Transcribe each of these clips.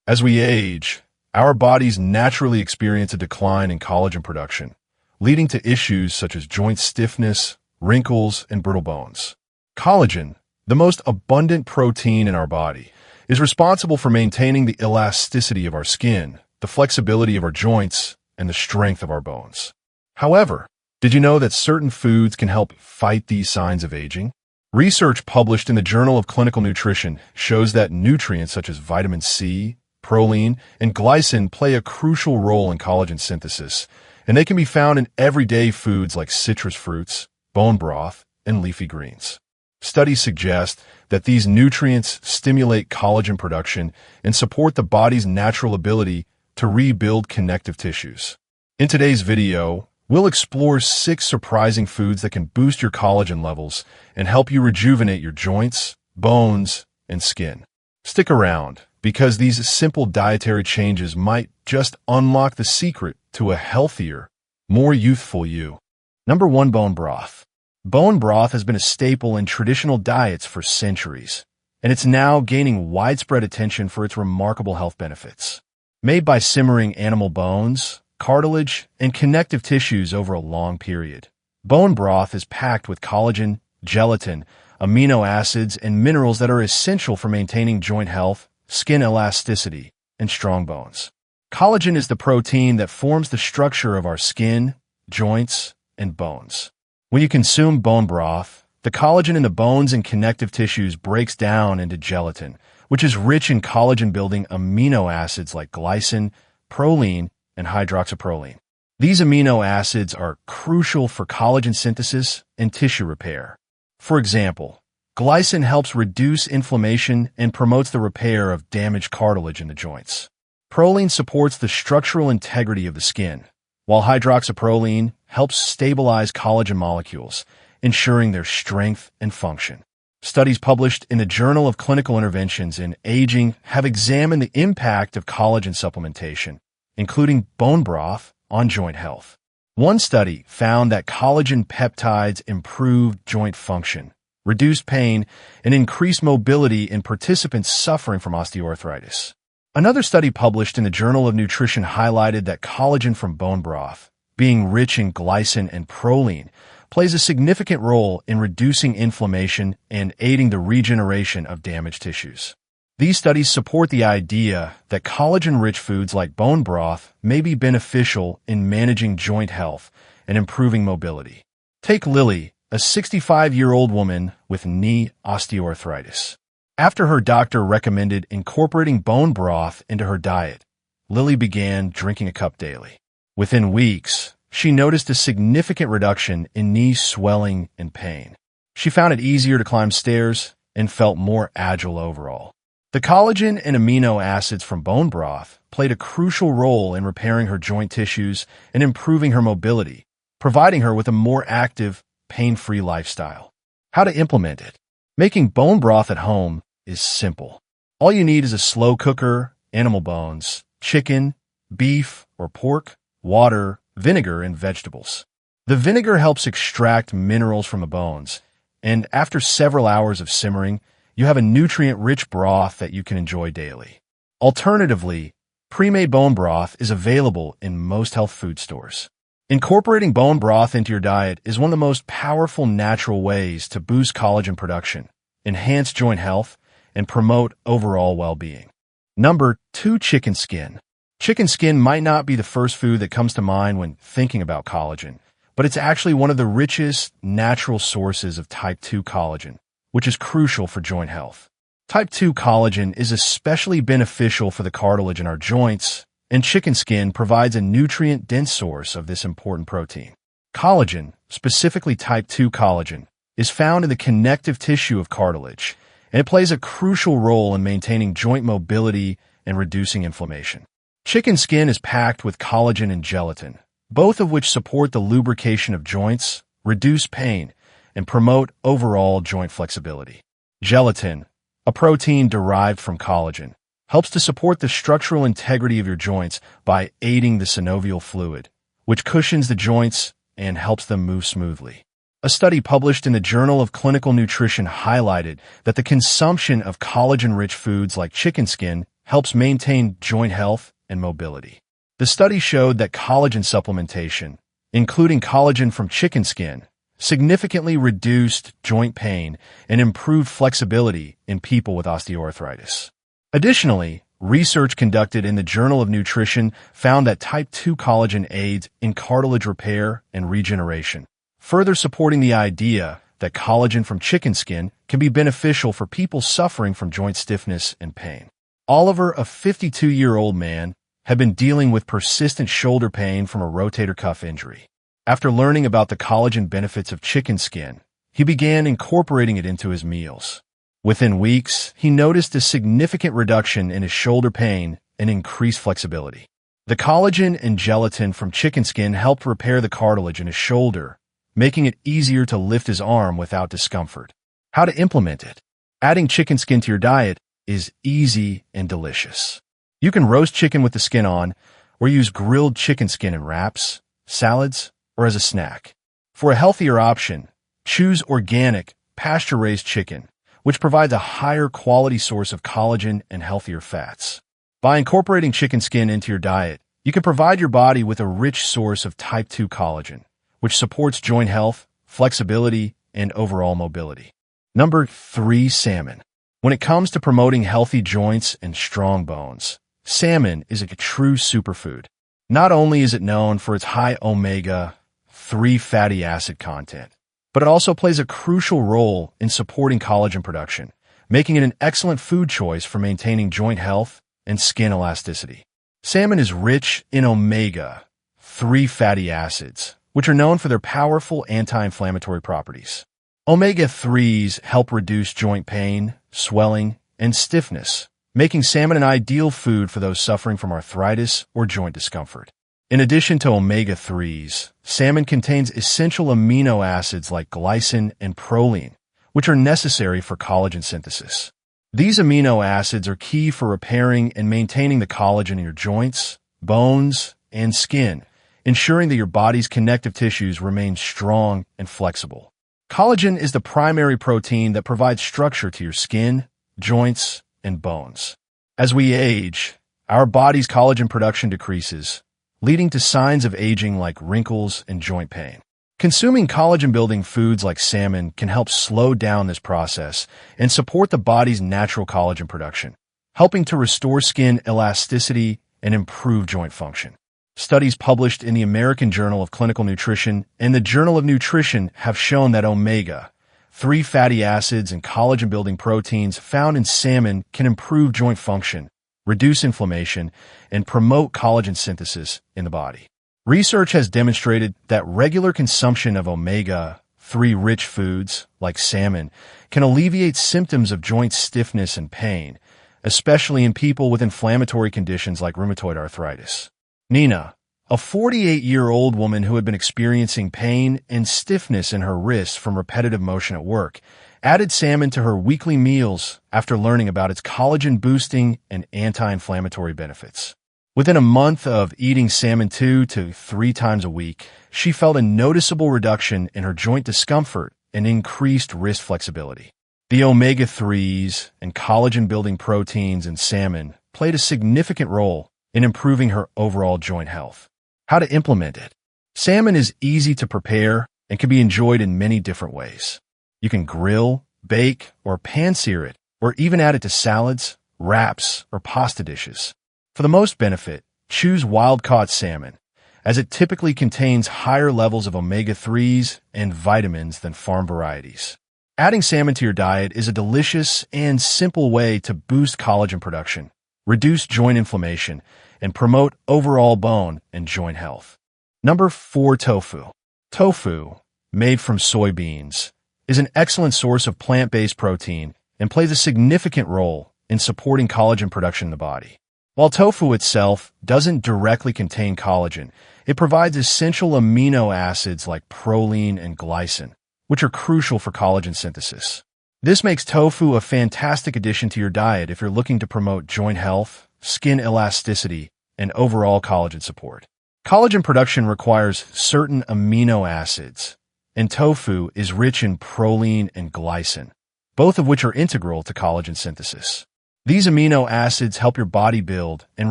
As we age, our bodies naturally experience a decline in collagen production, leading to issues such as joint stiffness, wrinkles, and brittle bones. Collagen, the most abundant protein in our body, is responsible for maintaining the elasticity of our skin, the flexibility of our joints, and the strength of our bones. However, did you know that certain foods can help fight these signs of aging? Research published in the Journal of Clinical Nutrition shows that nutrients such as vitamin C, proline, and glycine play a crucial role in collagen synthesis, and they can be found in everyday foods like citrus fruits, bone broth, and leafy greens. Studies suggest that these nutrients stimulate collagen production and support the body's natural ability to rebuild connective tissues. In today's video, we'll explore 6 surprising foods that can boost your collagen levels and help you rejuvenate your joints, bones, and skin. Stick around, because these simple dietary changes might just unlock the secret to a healthier, more youthful you. Number 1. Bone broth. Bone broth has been a staple in traditional diets for centuries, and it's now gaining widespread attention for its remarkable health benefits. Made by simmering animal bones, cartilage, and connective tissues over a long period, bone broth is packed with collagen, gelatin, amino acids, and minerals that are essential for maintaining joint health, skin elasticity, and strong bones. Collagen is the protein that forms the structure of our skin, joints, and bones. When you consume bone broth, the collagen in the bones and connective tissues breaks down into gelatin, which is rich in collagen-building amino acids like glycine, proline, and hydroxyproline. These amino acids are crucial for collagen synthesis and tissue repair. For example, glycine helps reduce inflammation and promotes the repair of damaged cartilage in the joints. Proline supports the structural integrity of the skin, while hydroxyproline helps stabilize collagen molecules, ensuring their strength and function. Studies published in the Journal of Clinical Interventions in Aging have examined the impact of collagen supplementation, including bone broth, on joint health. One study found that collagen peptides improved joint function, reduced pain, and increased mobility in participants suffering from osteoarthritis. Another study published in the Journal of Nutrition highlighted that collagen from bone broth, being rich in glycine and proline, plays a significant role in reducing inflammation and aiding the regeneration of damaged tissues. These studies support the idea that collagen-rich foods like bone broth may be beneficial in managing joint health and improving mobility. Take Lily, a 65-year-old woman with knee osteoarthritis. After her doctor recommended incorporating bone broth into her diet, Lily began drinking a cup daily. Within weeks, she noticed a significant reduction in knee swelling and pain. She found it easier to climb stairs and felt more agile overall. The collagen and amino acids from bone broth played a crucial role in repairing her joint tissues and improving her mobility, providing her with a more active, pain-free lifestyle. How to implement it? Making bone broth at home is simple. All you need is a slow cooker, animal bones, chicken, beef or pork, water, vinegar, and vegetables. The vinegar helps extract minerals from the bones, and after several hours of simmering, you have a nutrient-rich broth that you can enjoy daily. Alternatively, pre-made bone broth is available in most health food stores. Incorporating bone broth into your diet is one of the most powerful natural ways to boost collagen production, enhance joint health, and promote overall well-being. Number 2. Chicken skin. Chicken skin might not be the first food that comes to mind when thinking about collagen, but it's actually one of the richest natural sources of type 2 collagen, which is crucial for joint health. Type 2 collagen is especially beneficial for the cartilage in our joints, and chicken skin provides a nutrient-dense source of this important protein. Collagen, specifically type 2 collagen, is found in the connective tissue of cartilage, and it plays a crucial role in maintaining joint mobility and reducing inflammation. Chicken skin is packed with collagen and gelatin, both of which support the lubrication of joints, reduce pain, and promote overall joint flexibility. Gelatin, a protein derived from collagen, helps to support the structural integrity of your joints by aiding the synovial fluid, which cushions the joints and helps them move smoothly. A study published in the Journal of Clinical Nutrition highlighted that the consumption of collagen-rich foods like chicken skin helps maintain joint health and mobility. The study showed that collagen supplementation, including collagen from chicken skin, significantly reduced joint pain and improved flexibility in people with osteoarthritis. Additionally, research conducted in the Journal of Nutrition found that type 2 collagen aids in cartilage repair and regeneration, further supporting the idea that collagen from chicken skin can be beneficial for people suffering from joint stiffness and pain. Oliver, a 52-year-old man, had been dealing with persistent shoulder pain from a rotator cuff injury. After learning about the collagen benefits of chicken skin, he began incorporating it into his meals. Within weeks, he noticed a significant reduction in his shoulder pain and increased flexibility. The collagen and gelatin from chicken skin helped repair the cartilage in his shoulder, making it easier to lift his arm without discomfort. How to implement it? Adding chicken skin to your diet is easy and delicious. You can roast chicken with the skin on, or use grilled chicken skin in wraps, salads, or as a snack. For a healthier option, choose organic, pasture-raised chicken, which provides a higher quality source of collagen and healthier fats. By incorporating chicken skin into your diet, you can provide your body with a rich source of type 2 collagen, which supports joint health, flexibility, and overall mobility. Number 3, salmon. When it comes to promoting healthy joints and strong bones, salmon is a true superfood. Not only is it known for its high omega-3 fatty acid content, but it also plays a crucial role in supporting collagen production, making it an excellent food choice for maintaining joint health and skin elasticity. Salmon is rich in omega-3 fatty acids, which are known for their powerful anti-inflammatory properties. Omega-3s help reduce joint pain, swelling, and stiffness, making salmon an ideal food for those suffering from arthritis or joint discomfort. In addition to omega-3s, salmon contains essential amino acids like glycine and proline, which are necessary for collagen synthesis. These amino acids are key for repairing and maintaining the collagen in your joints, bones, and skin, ensuring that your body's connective tissues remain strong and flexible. Collagen is the primary protein that provides structure to your skin, joints, and bones. As we age, our body's collagen production decreases, leading to signs of aging like wrinkles and joint pain. Consuming collagen-building foods like salmon can help slow down this process and support the body's natural collagen production, helping to restore skin elasticity and improve joint function. Studies published in the American Journal of Clinical Nutrition and the Journal of Nutrition have shown that omega-3 fatty acids and collagen-building proteins found in salmon can improve joint function, reduce inflammation, and promote collagen synthesis in the body. Research has demonstrated that regular consumption of omega-3 rich foods, like salmon, can alleviate symptoms of joint stiffness and pain, especially in people with inflammatory conditions like rheumatoid arthritis. Nina, a 48-year-old woman who had been experiencing pain and stiffness in her wrists from repetitive motion at work, added salmon to her weekly meals after learning about its collagen-boosting and anti-inflammatory benefits. Within a month of eating salmon 2 to 3 times a week, she felt a noticeable reduction in her joint discomfort and increased wrist flexibility. The omega-3s and collagen-building proteins in salmon played a significant role in improving her overall joint health. How to implement it? Salmon is easy to prepare and can be enjoyed in many different ways. You can grill, bake, or pan-sear it, or even add it to salads, wraps, or pasta dishes. For the most benefit, choose wild-caught salmon, as it typically contains higher levels of omega-3s and vitamins than farm varieties. Adding salmon to your diet is a delicious and simple way to boost collagen production, reduce joint inflammation, and promote overall bone and joint health. Number 4, tofu. Tofu, made from soybeans, is an excellent source of plant-based protein and plays a significant role in supporting collagen production in the body. While tofu itself doesn't directly contain collagen, it provides essential amino acids like proline and glycine, which are crucial for collagen synthesis. This makes tofu a fantastic addition to your diet if you're looking to promote joint health, skin elasticity, and overall collagen support. Collagen production requires certain amino acids, and tofu is rich in proline and glycine, both of which are integral to collagen synthesis. These amino acids help your body build and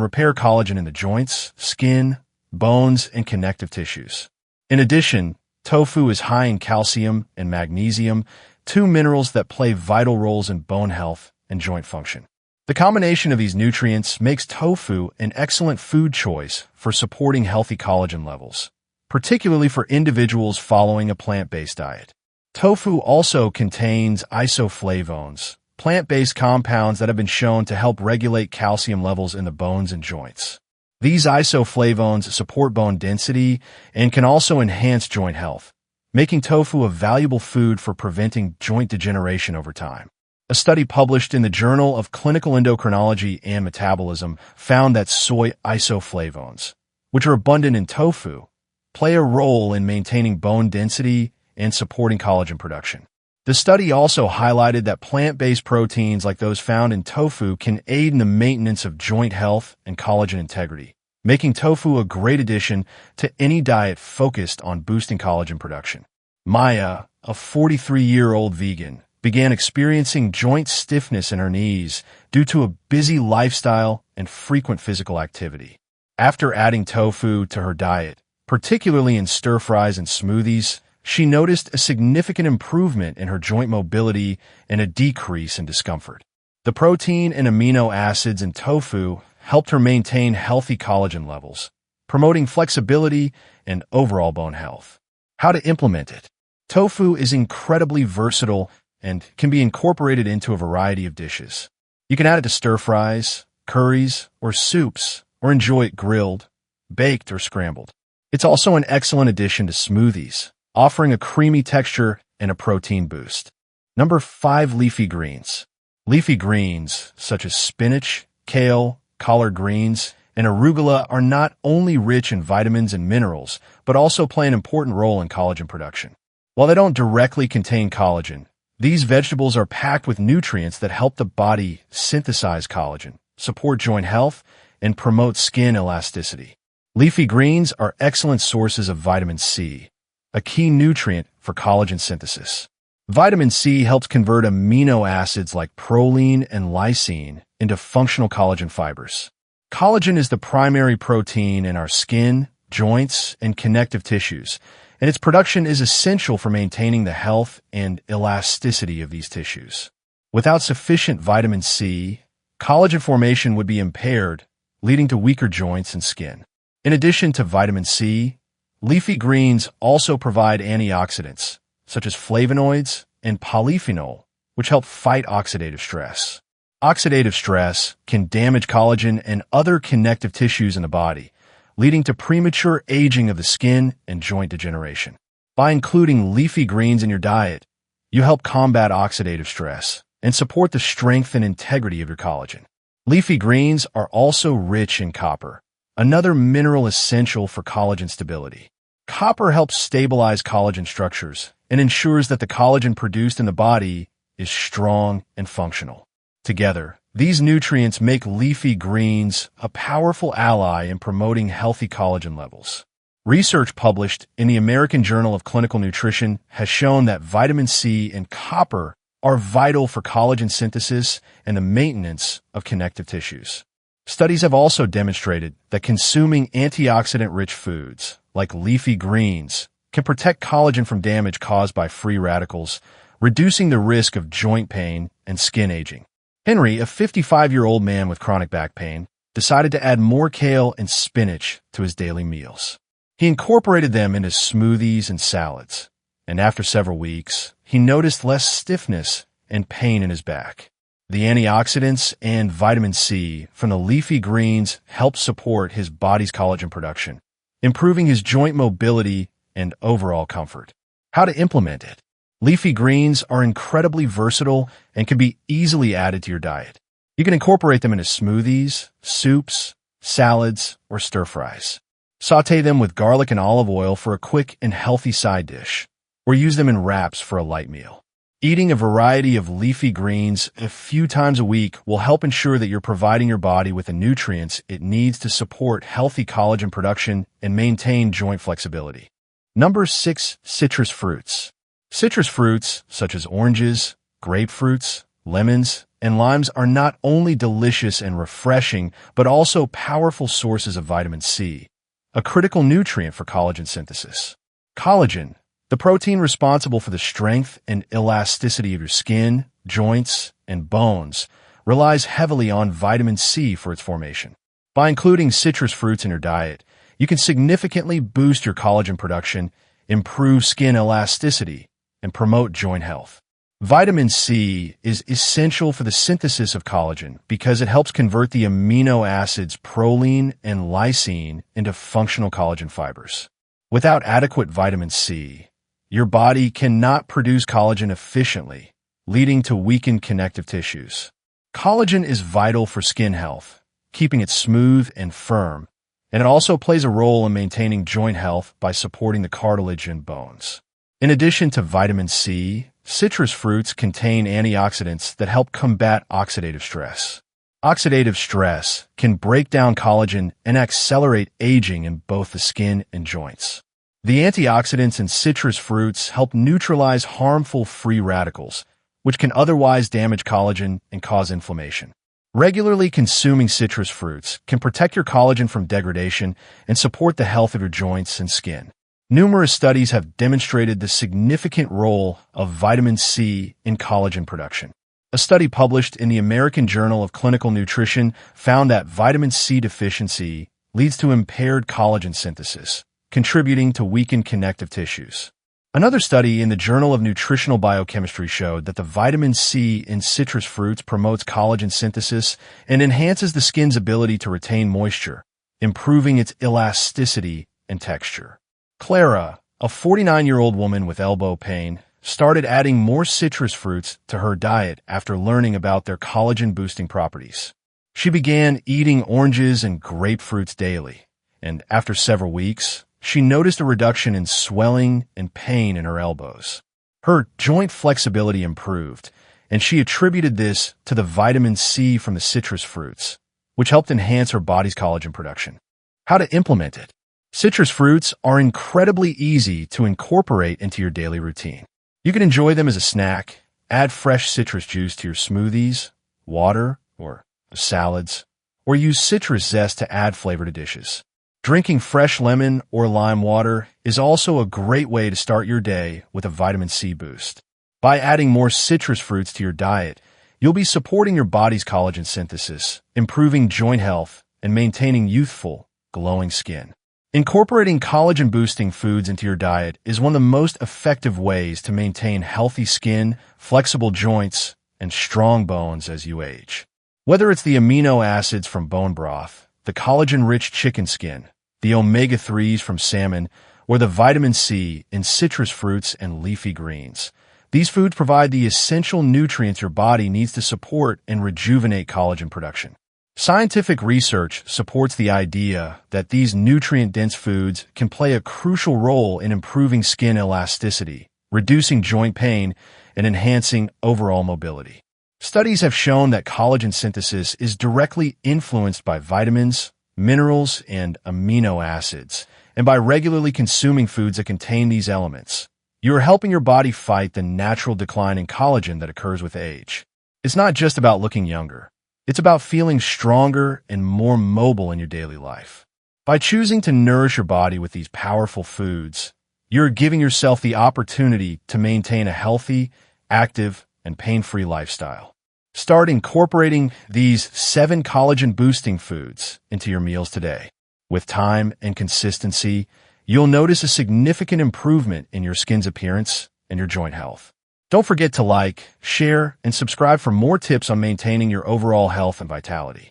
repair collagen in the joints, skin, bones, and connective tissues. In addition, tofu is high in calcium and magnesium, two minerals that play vital roles in bone health and joint function. The combination of these nutrients makes tofu an excellent food choice for supporting healthy collagen levels, particularly for individuals following a plant-based diet. Tofu also contains isoflavones, plant-based compounds that have been shown to help regulate calcium levels in the bones and joints. These isoflavones support bone density and can also enhance joint health, making tofu a valuable food for preventing joint degeneration over time. A study published in the Journal of Clinical Endocrinology and Metabolism found that soy isoflavones, which are abundant in tofu, play a role in maintaining bone density and supporting collagen production. The study also highlighted that plant-based proteins like those found in tofu can aid in the maintenance of joint health and collagen integrity, making tofu a great addition to any diet focused on boosting collagen production. Maya, a 43-year-old vegan, began experiencing joint stiffness in her knees due to a busy lifestyle and frequent physical activity. After adding tofu to her diet, particularly in stir-fries and smoothies, she noticed a significant improvement in her joint mobility and a decrease in discomfort. The protein and amino acids in tofu helped her maintain healthy collagen levels, promoting flexibility and overall bone health. How to implement it? Tofu is incredibly versatile and can be incorporated into a variety of dishes. You can add it to stir-fries, curries, or soups, or enjoy it grilled, baked, or scrambled. It's also an excellent addition to smoothies, offering a creamy texture and a protein boost. Number 5. Leafy greens. Leafy greens, such as spinach, kale, collard greens, and arugula, are not only rich in vitamins and minerals, but also play an important role in collagen production. While they don't directly contain collagen, these vegetables are packed with nutrients that help the body synthesize collagen, support joint health, and promote skin elasticity. Leafy greens are excellent sources of vitamin C, a key nutrient for collagen synthesis. Vitamin C helps convert amino acids like proline and lysine into functional collagen fibers. Collagen is the primary protein in our skin, joints, and connective tissues, and its production is essential for maintaining the health and elasticity of these tissues. Without sufficient vitamin C, collagen formation would be impaired, leading to weaker joints and skin. In addition to vitamin C, leafy greens also provide antioxidants, such as flavonoids and polyphenol, which help fight oxidative stress. Oxidative stress can damage collagen and other connective tissues in the body, leading to premature aging of the skin and joint degeneration. By including leafy greens in your diet, you help combat oxidative stress and support the strength and integrity of your collagen. Leafy greens are also rich in copper, another mineral essential for collagen stability. Copper helps stabilize collagen structures and ensures that the collagen produced in the body is strong and functional. Together, these nutrients make leafy greens a powerful ally in promoting healthy collagen levels. Research published in the American Journal of Clinical Nutrition has shown that vitamin C and copper are vital for collagen synthesis and the maintenance of connective tissues. Studies have also demonstrated that consuming antioxidant-rich foods, like leafy greens, can protect collagen from damage caused by free radicals, reducing the risk of joint pain and skin aging. Henry, a 55-year-old man with chronic back pain, decided to add more kale and spinach to his daily meals. He incorporated them into smoothies and salads, and after several weeks, he noticed less stiffness and pain in his back. The antioxidants and vitamin C from the leafy greens helped support his body's collagen production, improving his joint mobility and overall comfort. How to implement it? Leafy greens are incredibly versatile and can be easily added to your diet. You can incorporate them into smoothies, soups, salads, or stir-fries. Sauté them with garlic and olive oil for a quick and healthy side dish, or use them in wraps for a light meal. Eating a variety of leafy greens a few times a week will help ensure that you're providing your body with the nutrients it needs to support healthy collagen production and maintain joint flexibility. Number 6. Citrus fruits. Citrus fruits, such as oranges, grapefruits, lemons, and limes are not only delicious and refreshing, but also powerful sources of vitamin C, a critical nutrient for collagen synthesis. Collagen, the protein responsible for the strength and elasticity of your skin, joints, and bones, relies heavily on vitamin C for its formation. By including citrus fruits in your diet, you can significantly boost your collagen production, improve skin elasticity, and promote joint health. Vitamin C is essential for the synthesis of collagen because it helps convert the amino acids proline and lysine into functional collagen fibers. Without adequate vitamin C, your body cannot produce collagen efficiently, leading to weakened connective tissues. Collagen is vital for skin health, keeping it smooth and firm, and it also plays a role in maintaining joint health by supporting the cartilage and bones. In addition to vitamin C, citrus fruits contain antioxidants that help combat oxidative stress. Oxidative stress can break down collagen and accelerate aging in both the skin and joints. The antioxidants in citrus fruits help neutralize harmful free radicals, which can otherwise damage collagen and cause inflammation. Regularly consuming citrus fruits can protect your collagen from degradation and support the health of your joints and skin. Numerous studies have demonstrated the significant role of vitamin C in collagen production. A study published in the American Journal of Clinical Nutrition found that vitamin C deficiency leads to impaired collagen synthesis, contributing to weakened connective tissues. Another study in the Journal of Nutritional Biochemistry showed that the vitamin C in citrus fruits promotes collagen synthesis and enhances the skin's ability to retain moisture, improving its elasticity and texture. Clara, a 49-year-old woman with elbow pain, started adding more citrus fruits to her diet after learning about their collagen-boosting properties. She began eating oranges and grapefruits daily, and after several weeks, she noticed a reduction in swelling and pain in her elbows. Her joint flexibility improved, and she attributed this to the vitamin C from the citrus fruits, which helped enhance her body's collagen production. How to implement it? Citrus fruits are incredibly easy to incorporate into your daily routine. You can enjoy them as a snack, add fresh citrus juice to your smoothies, water, or salads, or use citrus zest to add flavor to dishes. Drinking fresh lemon or lime water is also a great way to start your day with a vitamin C boost. By adding more citrus fruits to your diet, you'll be supporting your body's collagen synthesis, improving joint health, and maintaining youthful, glowing skin. Incorporating collagen-boosting foods into your diet is one of the most effective ways to maintain healthy skin, flexible joints, and strong bones as you age. Whether it's the amino acids from bone broth, the collagen-rich chicken skin, the omega-3s from salmon, or the vitamin C in citrus fruits and leafy greens, these foods provide the essential nutrients your body needs to support and rejuvenate collagen production. Scientific research supports the idea that these nutrient-dense foods can play a crucial role in improving skin elasticity, reducing joint pain, and enhancing overall mobility. Studies have shown that collagen synthesis is directly influenced by vitamins, minerals, and amino acids, and by regularly consuming foods that contain these elements, you are helping your body fight the natural decline in collagen that occurs with age. It's not just about looking younger. It's about feeling stronger and more mobile in your daily life. By choosing to nourish your body with these powerful foods, you're giving yourself the opportunity to maintain a healthy, active, and pain-free lifestyle. Start incorporating these 7 collagen-boosting foods into your meals today. With time and consistency, you'll notice a significant improvement in your skin's appearance and your joint health. Don't forget to like, share, and subscribe for more tips on maintaining your overall health and vitality.